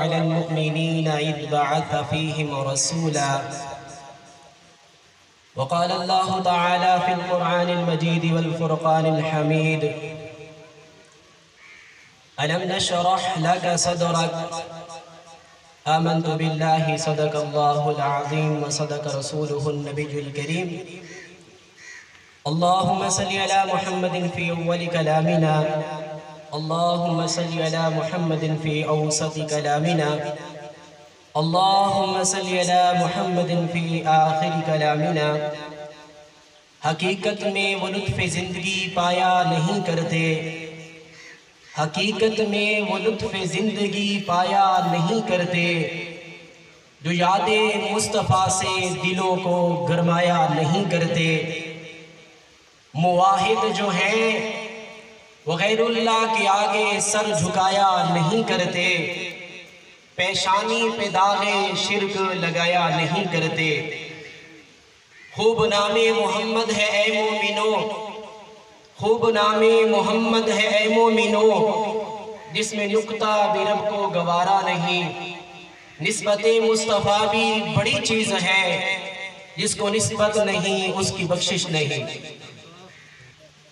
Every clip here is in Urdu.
على المؤمنين إذ بعث فيهم رسولا وقال الله تعالى في القرآن المجيد والفرقان الحميد ألم نشرح لك صدرك آمنت بالله صدق الله العظيم وصدق رسوله النبي الكريم اللهم صل على محمد في أول كلامنا اللهم صل على محمد في أوسط كلامنا اللهم صل على محمد في آخر كلامنا حقیقت میں وہ لطف زندگی پایا نہیں کرتے حقیقت میں وہ لطف زندگی پایا نہیں کرتے جو یاد مصطفیٰ سے دلوں کو گرمایا نہیں کرتے مواحد جو ہیں وہ غیر اللہ کے آگے سر جھکایا نہیں کرتے پیشانی پہ داغ شرک لگایا نہیں کرتے خوب نام محمد ہے اے مومنو خوب نام محمد ہے اے مومنو جس میں نکتہ بھی رب کو گوارا نہیں نسبت مصطفیٰ بھی بڑی چیز ہے جس کو نسبت نہیں اس کی بخشش نہیں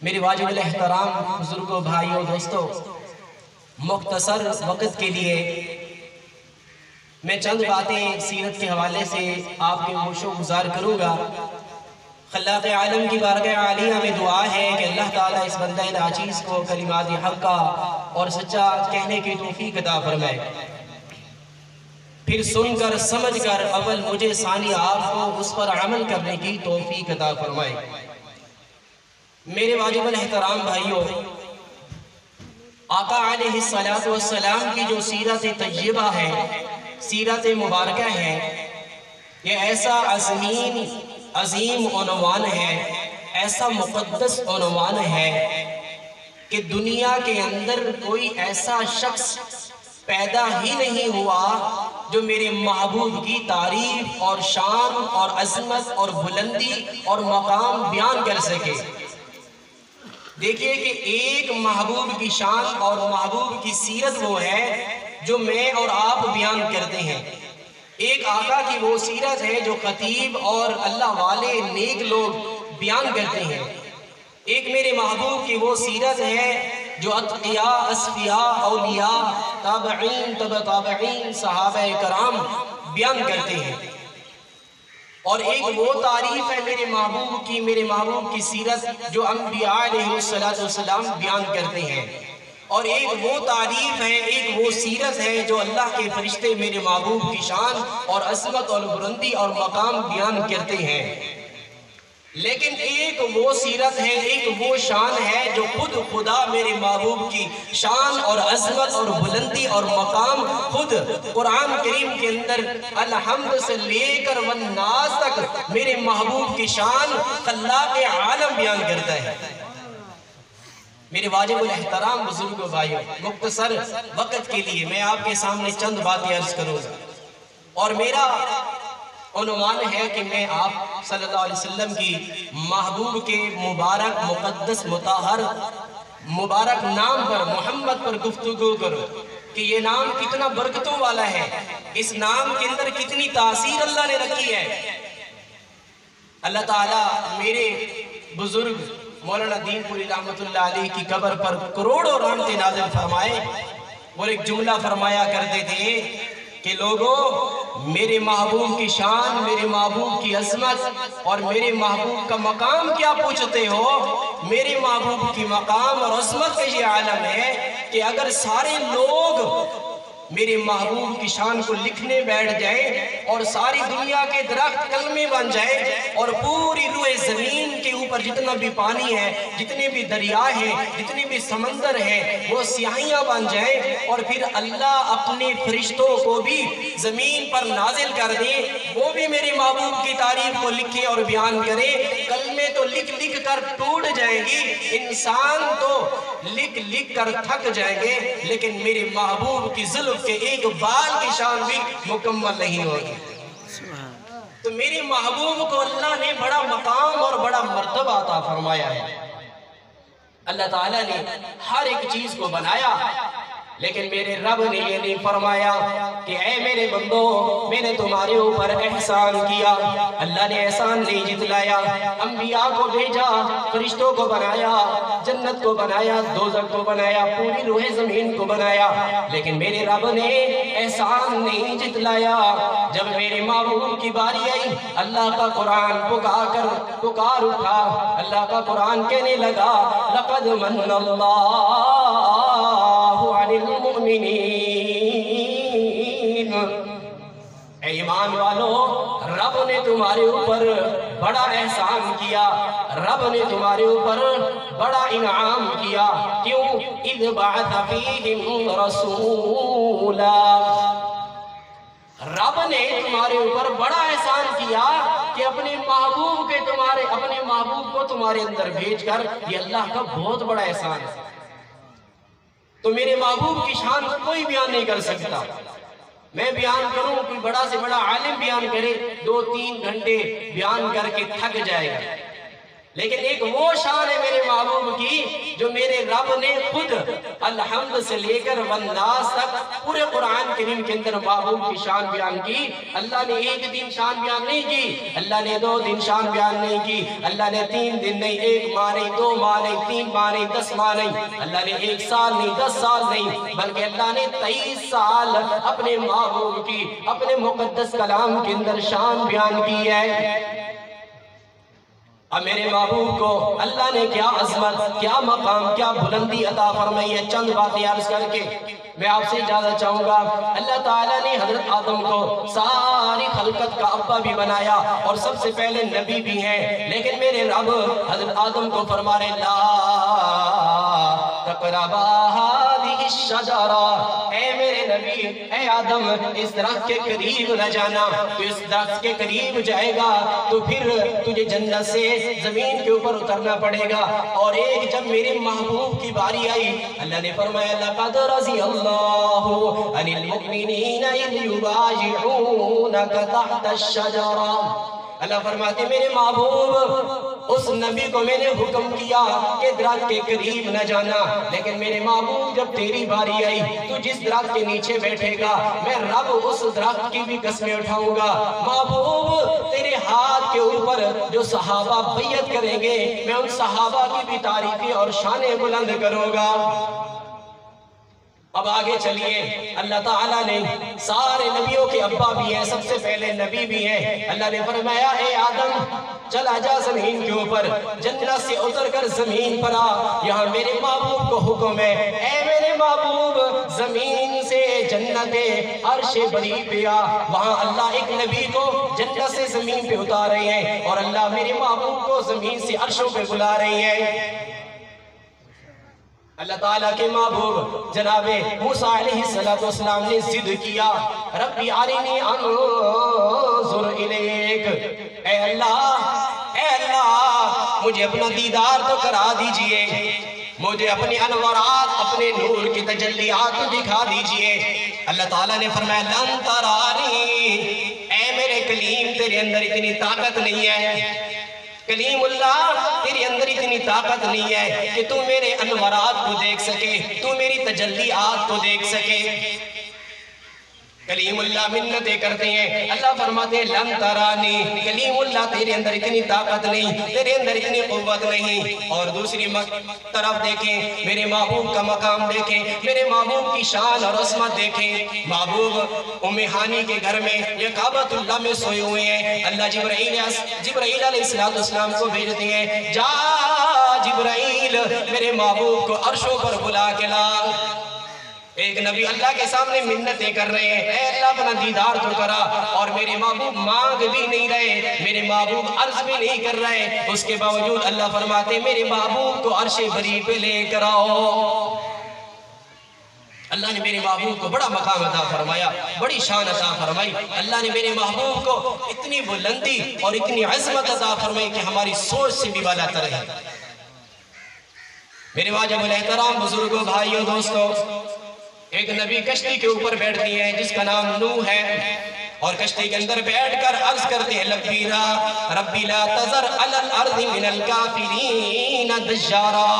میرے واجب الاحترام بزرگوں بھائیوں دوستوں مختصر وقت کے لیے میں چند باتیں سیرت کے حوالے سے آپ کے گوش و گزار کروں گا خلاق عالم کی بارگاہ عالیہ میں دعا ہے کہ اللہ تعالیٰ اس بندہ ناچیز کو کلمات حقہ اور سچا کہنے کی توفیق عطا فرمائے پھر سن کر سمجھ کر اول مجھے ثانی آپ کو اس پر عمل کرنے کی توفیق عطا فرمائے میرے واجب الاحترام بھائیوں آقا علیہ السلام کی جو سیرت طیبہ ہے سیرت مبارکہ ہے یہ ایسا عظیم عنوان ہے ایسا مقدس عنوان ہے کہ دنیا کے اندر کوئی ایسا شخص پیدا ہی نہیں ہوا جو میرے محبوب کی تعریف اور شان اور عظمت اور بلندی اور مقام بیان کر سکے دیکھیے کہ ایک محبوب کی شان اور محبوب کی سیرت وہ ہے جو میں اور آپ بیان کرتے ہیں ایک آقا کی وہ سیرت ہے جو خطیب اور اللہ والے نیک لوگ بیان کرتے ہیں ایک میرے محبوب کی وہ سیرت ہے جو اتقیاء اصفیاء اولیاء تابعین تابعین صحابہ کرام بیان کرتے ہیں اور ایک وہ تعریف ہے میرے محبوب کی سیرت جو انبیاء علیہ السلام بیان کرتے ہیں اور ایک وہ تعریف ہے ایک وہ سیرت ہے جو اللہ کے فرشتے میرے محبوب کی شان اور عظمت اور بلندی اور مقام بیان کرتے ہیں لیکن ایک وہ سیرت ہے ایک وہ شان ہے جو خود خدا میرے محبوب کی شان اور عظمت اور بلندی اور مقام خود قرآن کریم کے اندر الحمد سے لے کر والناس تک میرے محبوب کی شان خلاق عالم بیان کرتا ہے میرے واجب الاحترام بزرگوں بھائیوں مختصر وقت کے لیے میں آپ کے سامنے چند باتیں عرض کروں گا اور میرا عنوان ہے کہ میں آپ صلی اللہ علیہ وسلم کی محبوب کے مبارک مقدس مطہر مبارک نام پر محمد پر گفتگو کروں کہ یہ نام کتنا برکتوں والا ہے اس نام کے اندر کتنی تاثیر اللہ نے رکھی ہے اللہ تعالیٰ میرے بزرگ مولانا دین پوری رحمت اللہ علیہ کی قبر پر کروڑوں رحمتیں نازل فرمائے وہ ایک جملہ فرمایا کرتے تھے کہ لوگوں میرے محبوب کی شان میرے محبوب کی عظمت اور میرے محبوب کا مقام کیا پوچھتے ہو میرے محبوب کی مقام اور عظمت کا یہ عالم ہے کہ اگر سارے لوگ میرے محبوب کی شان کو لکھنے بیٹھ جائیں اور ساری دنیا کے درخت کلمے بن جائے اور پوری روئے زمین کے اوپر جتنا بھی پانی ہے جتنے بھی دریا ہیں جتنے بھی سمندر ہیں وہ سیاہیاں بن جائیں اور پھر اللہ اپنے فرشتوں کو بھی زمین پر نازل کر دے وہ بھی میرے محبوب کی تعریف کو لکھے اور بیان کرے کلمے تو لکھ لکھ کر ٹوٹ جائیں گی انسان تو لکھ لکھ کر تھک جائیں گے لیکن میرے محبوب کی ظلم کہ ایک بال کی شان بھی مکمل نہیں ہوگی تو میرے محبوب کو اللہ نے بڑا مقام اور بڑا مرتبہ عطا فرمایا ہے اللہ تعالیٰ نے ہر ایک چیز کو بنایا لیکن میرے رب نے یہ نہیں فرمایا کہ اے میرے بندو میں نے تمہارے اوپر احسان کیا۔ اللہ نے احسان نہیں جتلایا، انبیاء کو بھیجا، فرشتوں کو بنایا، جنت کو بنایا، دوزخ کو بنایا، پوری روح زمین کو بنایا، لیکن میرے رب نے احسان نہیں جتلایا۔ جب میرے محبوب کی باری آئی، اللہ کا قرآن پکار اٹھا، اللہ کا قرآن کہنے لگا لقد من اللہ علی المؤمنین۔ اے ایمان والو، رب نے تمہارے اوپر بڑا احسان کیا، رب نے تمہارے اوپر بڑا انعام کیا۔ کیوں؟ اذ بعث فیہم رسولا، رب نے تمہارے اوپر بڑا احسان کیا کہ اپنے محبوب کو تمہارے اندر بھیج کر، یہ اللہ کا بہت بڑا احسان ہے۔ تو میرے محبوب کی شان کوئی بیان نہیں کر سکتا۔ میں بیان کروں، کوئی بڑا سے بڑا عالم بیان کرے 2-3 گھنٹے بیان کر کے تھک جائے گا، لیکن ایک وہ شان ہے میرے محبوب کی جو میرے رب نے خود الحمد سے لے کر والناس تک پورے قرآن کریم کے اندر محبوب کی شان بیان کی۔ اللہ نے 1 دن شان بیان نہیں کی، اللہ نے 2 دن شان بیان نہیں کی، اللہ نے 3 دن نہیں، 1 ماہ نہیں، 2 ماہ نہیں، 3 ماہ نہیں، 10 ماہ نہیں، اللہ نے 1 سال نہیں، 10 سال نہیں، بلکہ اللہ نے 23 سال اپنے محبوب کی اپنے مقدس کلام کے اندر شان بیان کی ہے۔ اب میرے محبوب کو اللہ نے کیا عظمت، کیا مقام، کیا بلندی عطا فرمائی ہے، چند باتیں عرض کر کے میں آپ سے اجازت چاہوں گا۔ اللہ تعالیٰ نے حضرت آدم کو ساری خلقت کا ابا بھی بنایا اور سب سے پہلے نبی بھی ہیں، لیکن میرے رب حضرت آدم کو فرما رہے لا تقربا هذه الشجرہ، اے میرے نبی، اے آدم، اس درخت کے قریب نہ جانا، تو اس درخت کے قریب جائے گا تو پھر تجھے جنت سے زمین کے اوپر اترنا پڑے گا۔ اور ایک جب میرے محبوب کی باری آئی، اللہ نے فرمایا لقد رضی اللہ عن المؤمنین اذ یبایعونک تحت الشجرہ۔ اللہ فرماتے میرے محبوب اس نبی کو میں نے حکم کیا کہ درخت کے قریب نہ جانا، لیکن میرے محبوب جب تیری باری آئی تو جس درخت کے نیچے بیٹھے گا میں رب اس درخت کی بھی قسمیں اٹھاؤں گا۔ محبوب تیرے ہاتھ کے اوپر جو صحابہ بیعت کریں گے میں ان صحابہ کی بھی تعریفیں اور شانیں بلند کروں گا۔ اب آگے چلیے، اللہ تعالیٰ نے سارے نبیوں کے ابا بھی ہیں، سب سے پہلے نبی بھی ہیں۔ اللہ نے فرمایا اے آدم چلا جا زمین کے اوپر، جنت سے اتر کر زمین پر آ، یہاں میرے محبوب کو حکم ہے اے میرے محبوب زمین سے جنت عرش بری پہ آ۔ وہاں اللہ ایک نبی کو جنت سے زمین پہ اتار رہے ہیں اور اللہ میرے محبوب کو زمین سے عرشوں پہ بلا رہے ہیں۔ اللہ تعالیٰ کے محبوب جناب موسیٰ علیہ السلام نے ضد کیا ربی ارنی انظر الیک، اے اللہ مجھے اپنا دیدار تو کرا دیجئے، مجھے اپنے انوارات اپنے نور کی تجلیات دکھا دیجئے۔ اللہ تعالیٰ نے فرمایا لن ترانی، اے میرے کلیم تیرے اندر اتنی طاقت نہیں ہے، کلیم اللہ تیرے اندر اتنی طاقت نہیں ہے کہ تو میرے انوارات کو دیکھ سکے، تو میری تجلیات کو دیکھ سکے۔ کلیم اللہ منتیں کرتے ہیں، اللہ فرماتے ہیں لن ترانی، کلیم اللہ تیرے اندر اتنی طاقت نہیں، تیرے اندر اتنی قوت نہیں۔ اور دوسری طرف دیکھیں میرے محبوب کا مقام دیکھیں، میرے محبوب کی شان اور عظمت دیکھیں۔ محبوب ام ہانی کے گھر میں یہ کعبۃ اللہ میں سوئے ہوئے ہیں، اللہ جبرائیل علیہ السلام کو بھیجتے ہیں جا جبرائیل میرے محبوب کو عرشوں پر بلا کے لا۔ ایک نبی اللہ کے سامنے منتیں کر رہے ہیں اے اللہ اپنا دیدار تو کرا، اور میرے محبوب مانگ بھی نہیں رہے، میرے محبوب عرض بھی نہیں کر رہے، اس کے باوجود اللہ فرماتے میرے محبوب کو عرش بری پہ لے کر آؤ۔ اللہ نے میرے محبوب کو بڑا مقام عطا فرمایا، بڑی شان عطا فرمائی۔ اللہ نے میرے محبوب کو اتنی بلندی اور اتنی عظمت عطا فرمائی کہ ہماری سوچ سے بھی بالا تر ہے۔ میرے واجب الاحترام بزرگوں، بھائیوں، دوستوں، ایک نبی کشتی کے اوپر بیٹھتی ہیں جس کا نام نوح ہے، اور کشتی کے اندر بیٹھ کر عرض کرتے ہیں ربی لا تذر علی الارض من الکافرین دجارا،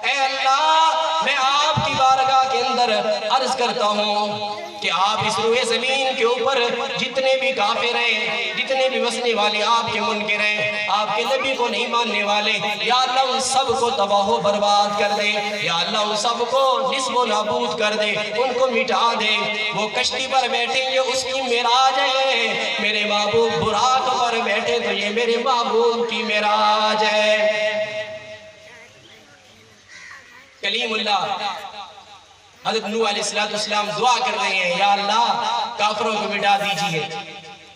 اے اللہ میں آپ کی بارگاہ کے اندر عرض کرتا ہوں کہ آپ اس روئے زمین کے اوپر جتنے بھی کافر ہیں، جتنے بھی بسنے والے آپ کے منکر ہیں، آپ کے نبی کو نہیں ماننے والے، یا اللہ ان سب کو تباہ و برباد کر دے، یا اللہ ان سب کو نصب و نابود کر دے، ان کو مٹا دے۔ وہ کشتی پر بیٹھے یہ اس کی معراج ہے، میرے محبوب براق پر بیٹھے تو یہ میرے محبوب کی معراج ہے۔ کلیم اللہ حضرت نوح علیہ السلام دعا کر رہے ہیں، یا اللہ کافروں کو مٹا دیجئے۔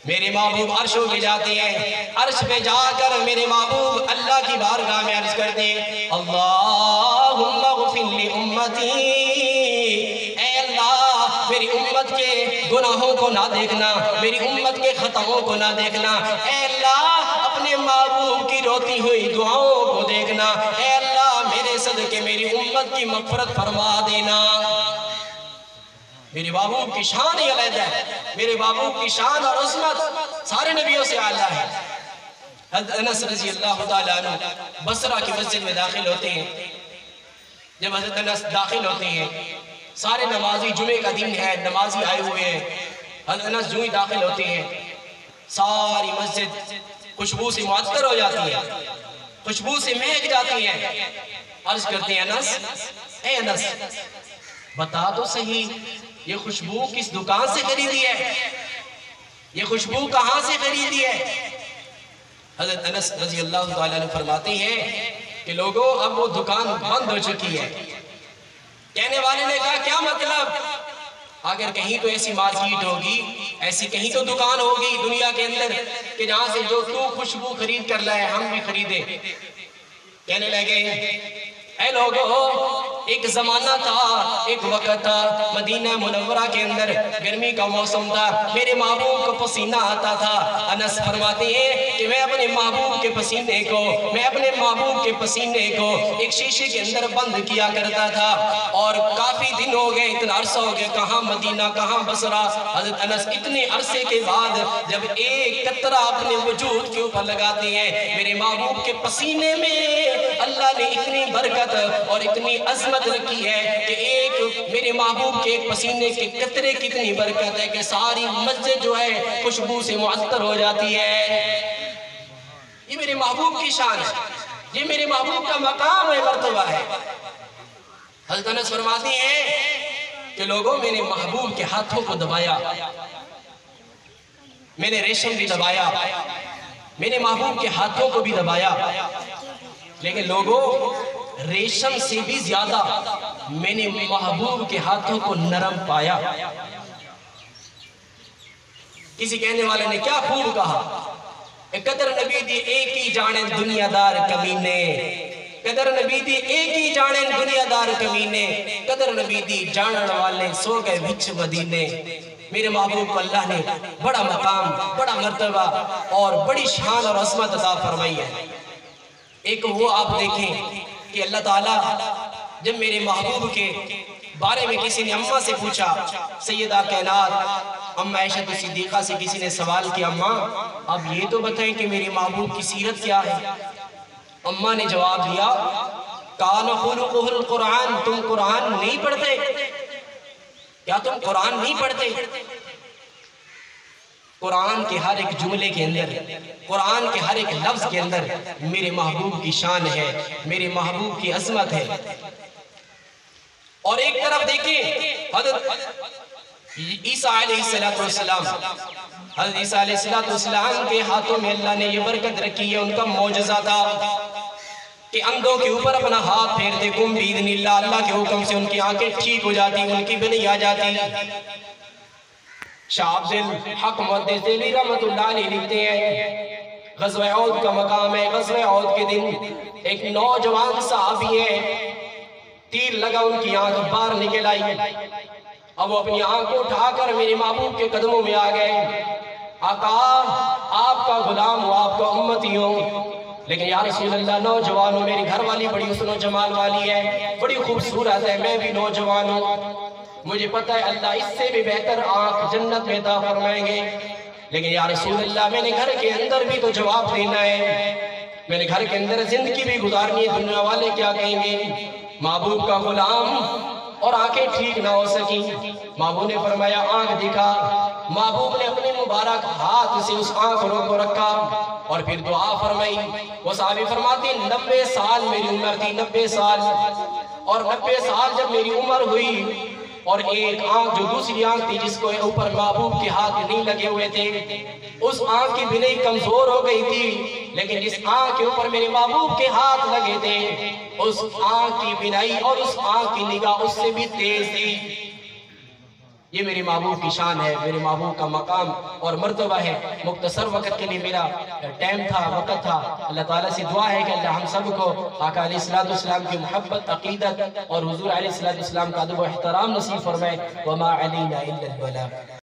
میرے محبوب عرشوں پہ جاتے ہیں، عرش پہ جا کر میرے محبوب اللہ کی بارگاہ میں عرض کرتے ہیں، اللہم اغفر لی امتی، اے اللہ میری امت کے گناہوں کو نہ دیکھنا، میری امت کے خطاؤں کو نہ دیکھنا، اے اللہ اپنے محبوب کی روتی ہوئی دعاؤں کو دیکھنا، اے اللہ میرے صدقے میری امت کی مغفرت فرما دینا۔ میرے محبوب کی شان ہی علیحدہ ہے، میرے محبوب کی شان اور عظمت سارے نبیوں سے اعلیٰ ہے۔ حضرت انس رضی اللہ تعالیٰ عنہ بصرہ کی مسجد میں داخل ہوتے ہیں۔ جب حضرت انس داخل ہوتے ہیں، سارے نمازی، جمعہ کا دن ہے، نمازی آئے ہوئے ہیں، حضرت انس جو ہی داخل ہوتے ہیں ساری مسجد خوشبو سے معطر ہو جاتی ہے، خوشبو سے مہک جاتی ہے۔ عرض کرتے ہیں انس، اے انس بتا تو صحیح یہ خوشبو کس دکان سے خریدی ہے، یہ خوشبو کہاں سے خریدی ہے؟ حضرت انس رضی اللہ تعالیٰ عنہ فرماتے ہیں کہ لوگوں اب وہ دکان بند ہو چکی ہے۔ کہنے والے نے کہا کیا مطلب؟ اگر کہیں تو ایسی مارکیٹ ہوگی، ایسی کہیں تو دکان ہوگی دنیا کے اندر کہ جہاں سے جو تو خوشبو خرید کر لائے ہم بھی خریدیں۔ کہنے لگے اے لوگو ایک زمانہ تھا، ایک وقت تھا، مدینہ منورہ کے اندر گرمی کا موسم تھا، میرے محبوب کو پسینہ آتا تھا۔ انس فرماتے ہیں کہ میں اپنے محبوب کے پسینے کو ایک شیشے کے اندر بند کیا کرتا تھا، اور کافی دن ہو گئے، اتنا عرصہ ہو گیا، کہاں مدینہ کہاں بصرہ۔ حضرت انس اتنے عرصے کے بعد جب ایک قطرہ اپنے وجود کے اوپر لگاتے ہیں، میرے محبوب کے پسینے میں اللہ نے اتنی برکت اور اتنی عظمت رکھی ہے کہ ایک میرے محبوب کے ایک پسینے کے قطرے کی اتنی برکت ہے کہ ساری مسجد جو ہے خوشبو سے معطر ہو جاتی ہے۔ یہ میرے محبوب کی شان ہے، یہ میرے محبوب کا مقام ہے، مرتبہ ہے۔ حضرت انس فرماتی ہیں کہ لوگوں میں نے محبوب کے ہاتھوں کو دبایا، میں نے ریشم بھی دبایا، میں نے محبوب کے ہاتھوں کو بھی دبایا، لیکن لوگوں ریشم سے بھی زیادہ میں نے محبوب کے ہاتھوں کو نرم پایا۔ کسی کہنے والے نے کیا خوب کہا، قدر نبی دی ایک ہی جانے دنیا دار کمینے، قدر نبی دی ایک ہی جانے دنیا دار کمینے، قدر نبی دی جانن والے سو گئے وچ مدینے۔ میرے محبوب کو اللہ نے بڑا مقام، بڑا مرتبہ اور بڑی شان اور عظمت عطا فرمائی ہے۔ ایک وہ آپ دیکھیں کہ اللہ تعالیٰ جب میرے محبوب کے بارے میں کسی نے اماں سے پوچھا، سیدہ کائنات اماں عائشہ صدیقہ سے کسی نے سوال کیا، اماں اب یہ تو بتائیں کہ میرے محبوب کی سیرت کیا ہے؟ اماں نے جواب دیا، کان خلقہ القرآن، تم قرآن نہیں پڑھتے کیا؟ تم قرآن نہیں پڑھتے؟ قرآن کے ہر ایک جملے کے اندر، قرآن کے ہر ایک لفظ کے اندر میرے محبوب کی شان ہے، میرے محبوب کی عظمت ہے۔ اور ایک طرف دیکھیں حضرت عیسیٰ علیہ السلام، حضرت عیسیٰ علیہ السلام کے ہاتھوں میں اللہ نے یہ برکت رکھی ہے، ان کا معجزہ تھا کہ اندھوں کے اوپر اپنا ہاتھ پھیرتے، قم بإذن اللہ، اللہ کے حکم سے ان کی آنکھیں ٹھیک ہو جاتی، ان کی بینائی آ جاتی۔ شاہ عبد الحق محدث دہلوی رحمت اللہ علیہ لکھتے ہیں غزوہ احد کا مقام ہے، غزوہ احد کے دن ایک نوجوان صحابی ہے، تیر لگا ان کی آنکھ باہر نکل آئی، اب وہ اپنی آنکھ کو اٹھا کر میرے محبوب کے قدموں میں آ گئے، آقا آپ کا غلام ہوں، آپ کا امتی ہوں، لیکن یا رسول اللہ نوجوان ہوں، میری گھر والی بڑی حسن و جمال والی ہے، بڑی خوبصورت ہے، میں بھی نوجوان ہوں، مجھے پتہ ہے اللہ اس سے بھی بہتر آنکھ جنت میں عطا فرمائیں گے، لیکن یا رسول اللہ میں نے گھر کے اندر بھی تو جواب دینا ہے، میں نے گھر کے اندر زندگی بھی گزارنی ہے، دنیا والے کیا کہیں گے؟ محبوب کا غلام اور آنکھیں ٹھیک نہ ہو سکی. محبوب نے فرمایا آنکھ دکھا. محبوب نے اپنے مبارک ہاتھ سے اس آنکھ کو رکھا اور پھر دعا فرمائی. وہ صحابی فرماتے ہیں 90 سال میری عمر تھی, 90 سال. اور 90 سال جب میری عمر ہوئی اور ایک آنکھ جو دوسری آنکھ تھی جس کو اوپر محبوب کے ہاتھ نہیں لگے ہوئے تھے, اس آنکھ کی بینائی کمزور ہو گئی تھی, لیکن جس آنکھ کے اوپر میرے محبوب کے ہاتھ لگے تھے اس آنکھ کی بینائی اور اس آنکھ کی نگاہ اس سے بھی تیز تھی. یہ میرے محبوب کی شان ہے, میرے محبوب کا مقام اور مرتبہ ہے. مختصر وقت کے لیے میرا ٹائم تھا, وقت تھا. اللہ تعالیٰ سے دعا ہے کہ اللہ ہم سب کو آقا علیہ السلام کی محبت, عقیدت اور حضور علیہ السلام کا ادب و احترام نصیب فرمائے. وما علینا الا البلاغ.